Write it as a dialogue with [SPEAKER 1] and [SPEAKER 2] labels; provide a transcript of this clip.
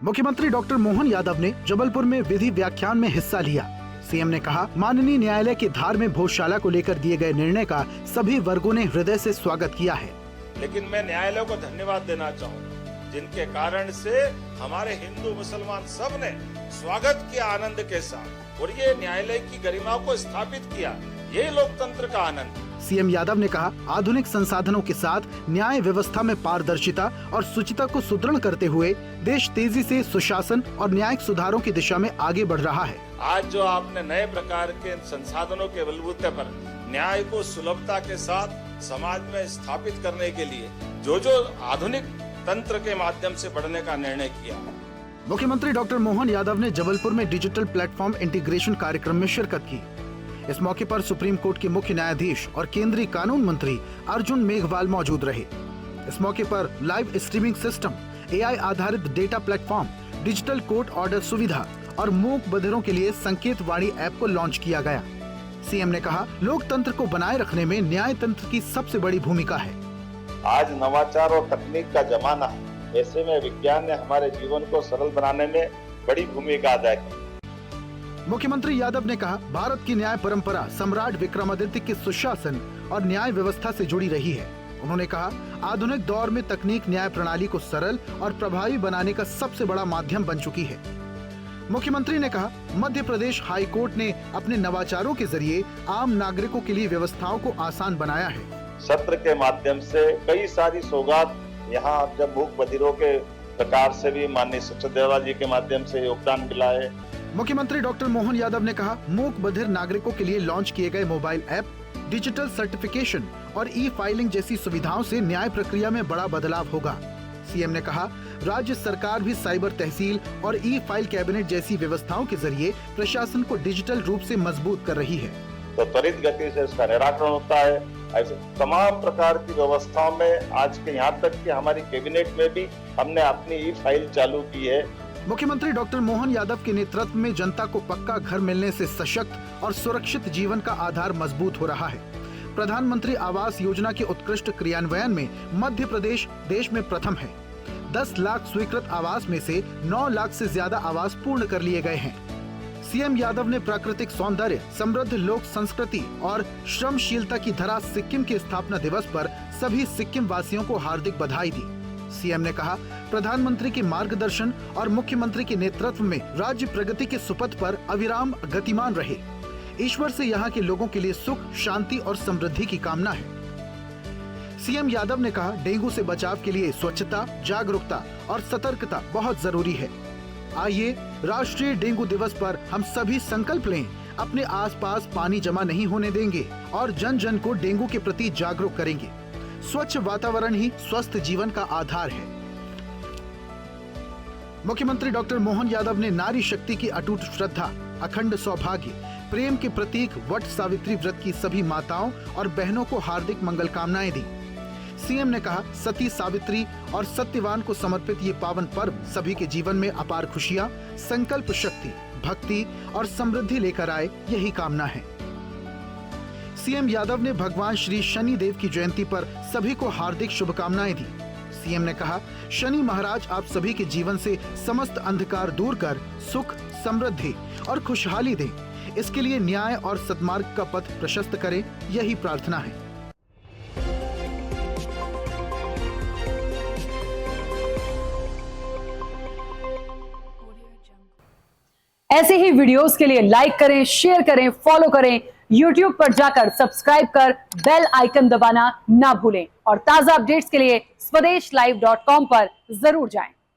[SPEAKER 1] मुख्यमंत्री डॉक्टर मोहन यादव ने जबलपुर में विधि व्याख्यान में हिस्सा लिया। सीएम ने कहा, माननीय न्यायालय की धार में भोजशाला को लेकर दिए गए निर्णय का सभी वर्गों ने हृदय से स्वागत किया है।
[SPEAKER 2] लेकिन मैं न्यायालय को धन्यवाद देना चाहूँगा, जिनके कारण से हमारे हिंदू मुसलमान सब ने स्वागत किया आनंद के साथ, और ये न्यायालय की गरिमा को स्थापित किया। ये लोकतंत्र का आनंद।
[SPEAKER 1] सीएम यादव ने कहा, आधुनिक संसाधनों के साथ न्याय व्यवस्था में पारदर्शिता और शुचिता को सुदृढ़ करते हुए देश तेजी से सुशासन और न्यायिक सुधारों की दिशा में आगे बढ़ रहा है।
[SPEAKER 2] आज जो आपने नए प्रकार के संसाधनों के बलबूते पर न्याय को सुलभता के साथ समाज में स्थापित करने के लिए जो आधुनिक तंत्र के माध्यम से बढ़ने का निर्णय किया।
[SPEAKER 1] मुख्यमंत्री डॉक्टर मोहन यादव ने जबलपुर में डिजिटल प्लेटफॉर्म इंटीग्रेशन कार्यक्रम में शिरकत की। इस मौके पर सुप्रीम कोर्ट के मुख्य न्यायाधीश और केंद्रीय कानून मंत्री अर्जुन मेघवाल मौजूद रहे। इस मौके पर लाइव स्ट्रीमिंग सिस्टम, एआई आधारित data platform, digital court order सुविधा और मूक बधिरों के लिए संकेत वाणी ऐप को लॉन्च किया गया। सीएम ने कहा, लोकतंत्र को बनाए रखने में न्याय तंत्र की सबसे बड़ी भूमिका है।
[SPEAKER 2] आज नवाचार और तकनीक का जमाना है, ऐसे में विज्ञान ने हमारे जीवन को सरल बनाने में बड़ी भूमिका अदा की।
[SPEAKER 1] मुख्यमंत्री यादव ने कहा, भारत की न्याय परंपरा सम्राट विक्रमादित्य के सुशासन और न्याय व्यवस्था से जुड़ी रही है। उन्होंने कहा, आधुनिक दौर में तकनीक न्याय प्रणाली को सरल और प्रभावी बनाने का सबसे बड़ा माध्यम बन चुकी है। मुख्यमंत्री ने कहा, मध्य प्रदेश हाई कोर्ट ने अपने नवाचारों के जरिए आम नागरिकों के लिए व्यवस्थाओं को आसान बनाया है।
[SPEAKER 2] सत्र के माध्यम से कई सारी सौगात यहाँ जब मूक बधिरों के प्रकार से भी माननीय सचिदेवा जी के माध्यम से योगदान मिला है।
[SPEAKER 1] मुख्यमंत्री डॉक्टर मोहन यादव ने कहा, मूक बधिर नागरिकों के लिए लॉन्च किए गए मोबाइल ऐप, डिजिटल सर्टिफिकेशन और ई फाइलिंग जैसी सुविधाओं से न्याय प्रक्रिया में बड़ा बदलाव होगा। सीएम ने कहा, राज्य सरकार भी साइबर तहसील और ई फाइल कैबिनेट जैसी व्यवस्थाओं के जरिए प्रशासन को डिजिटल रूप से मजबूत कर रही है।
[SPEAKER 2] तो त्वरित गति से इसका निराकरण होता है। ऐसे तमाम प्रकार की व्यवस्थाओं में आज के यहाँ तक कि हमारी कैबिनेट में भी हमने अपनी ई फाइल चालू की है।
[SPEAKER 1] मुख्यमंत्री डॉक्टर मोहन यादव के नेतृत्व में जनता को पक्का घर मिलने से सशक्त और सुरक्षित जीवन का आधार मजबूत हो रहा है। प्रधानमंत्री आवास योजना के उत्कृष्ट क्रियान्वयन में मध्य प्रदेश देश में प्रथम है। 10 लाख स्वीकृत आवास में से 9 लाख से ज्यादा आवास पूर्ण कर लिए गए हैं। सीएम यादव ने प्राकृतिक सौंदर्य, समृद्ध लोक संस्कृति और श्रमशीलता की धरा सिक्किम के स्थापना दिवस पर सभी सिक्किम वासियों को हार्दिक बधाई दी। सीएम ने कहा, प्रधानमंत्री के मार्गदर्शन और मुख्यमंत्री के नेतृत्व में राज्य प्रगति के सुपथ पर अविराम गतिमान रहे। ईश्वर से यहाँ के लोगों के लिए सुख, शांति और समृद्धि की कामना है। सीएम यादव ने कहा, डेंगू से बचाव के लिए स्वच्छता, जागरूकता और सतर्कता बहुत जरूरी है। आइए राष्ट्रीय डेंगू दिवस पर हम सभी संकल्प लें, अपने आसपास पानी जमा नहीं होने देंगे और जन जन को डेंगू के प्रति जागरूक करेंगे। स्वच्छ वातावरण ही स्वस्थ जीवन का आधार है। मुख्यमंत्री डॉक्टर मोहन यादव ने नारी शक्ति की अटूट श्रद्धा, अखंड सौभाग्य, प्रेम के प्रतीक वट सावित्री व्रत की सभी माताओं और बहनों को हार्दिक मंगल कामनाएं दी। सीएम ने कहा, सती सावित्री और सत्यवान को समर्पित ये पावन पर्व सभी के जीवन में अपार खुशियां, संकल्प शक्ति, भक्ति और समृद्धि लेकर आए, यही कामना है। सीएम यादव ने भगवान श्री शनि देव की जयंती पर सभी को हार्दिक शुभकामनाएं दी। सीएम ने कहा, शनि महाराज आप सभी के जीवन से समस्त अंधकार दूर कर सुख, समृद्धि और खुशहाली दें। इसके लिए न्याय और सद्मार्ग का पथ प्रशस्त करें, यही प्रार्थना है।
[SPEAKER 3] ऐसे ही वीडियोस के लिए लाइक करें, शेयर करें, फॉलो करें। YouTube पर जाकर सब्सक्राइब कर बेल आइकन दबाना ना भूलें और ताजा अपडेट्स के लिए swedeshlive.com पर जरूर जाएं।